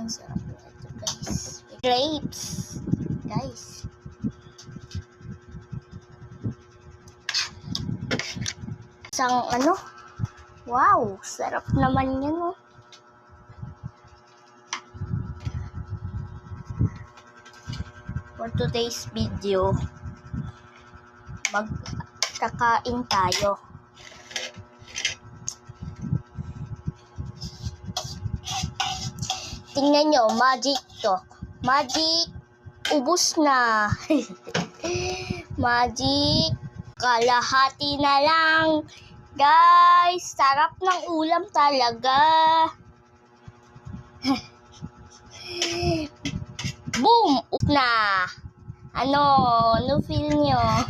Ang sarap na ito, guys. Grapes. Guys. Isang ano? Wow, sarap naman yan, oh. For today's video, magkakain tayo. Tingnan nyo, magic to. Magic, ubus na. Magic, kalahati na lang. Guys, sarap ng ulam talaga. Boom! Ubus na. Ano feel nyo?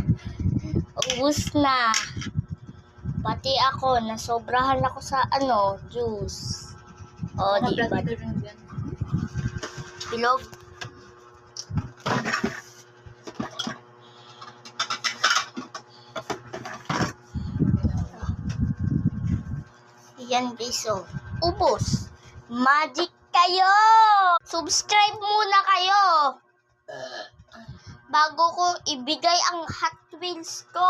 Ubus na. Pati ako, nasobrahan ako sa juice. O, diba? Bilog. Yan, guys, oh. Ubos. Magic kayo! Subscribe muna kayo bago ko ibigay ang Hot Wheels ko.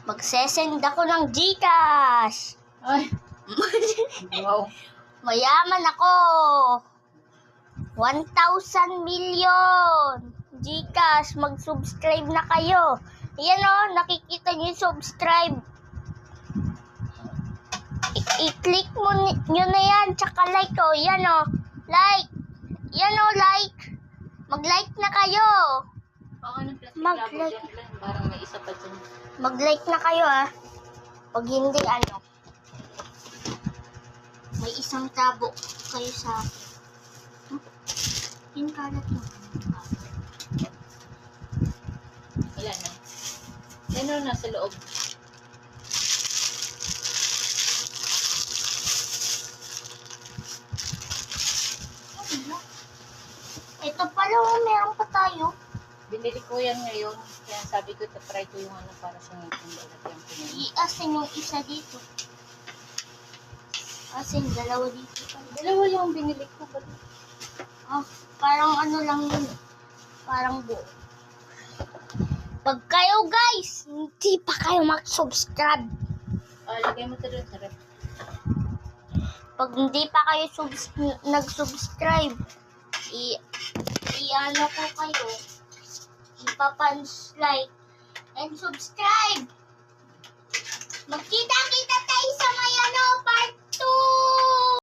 Magsesend ako ng GCash. Ay. Wow. Mayaman ako. 1,000 million. GCash, mag-subscribe na kayo. Yan o, nakikita niyo yung subscribe. I-click mo nyo na yan, tsaka like o. Yan o, like. Yan o, like. Mag-like na kayo. Mag-like. Parang may isa pa dyan. Mag-like na kayo, ha. Pag hindi, may isang tabo kayo sa akin. Yung kalat mo. Wala na. Ano nasa loob? Ito pala, meron pa tayo. Binili ko yan ngayon. Kaya sabi ko, try ko yung para sa ngipin. I-asin yung isa dito. Asin, dalawa dito. Dalawa yung binili ko. Parang lang yun. Parang buo. Pag kayo, guys, hindi pa kayo mag-subscribe. Lagay mo ito doon sa rep. Pag hindi pa kayo nag-subscribe, i-ano ko kayo. Ipapunch like and subscribe. Magkita-kita tayo sa may part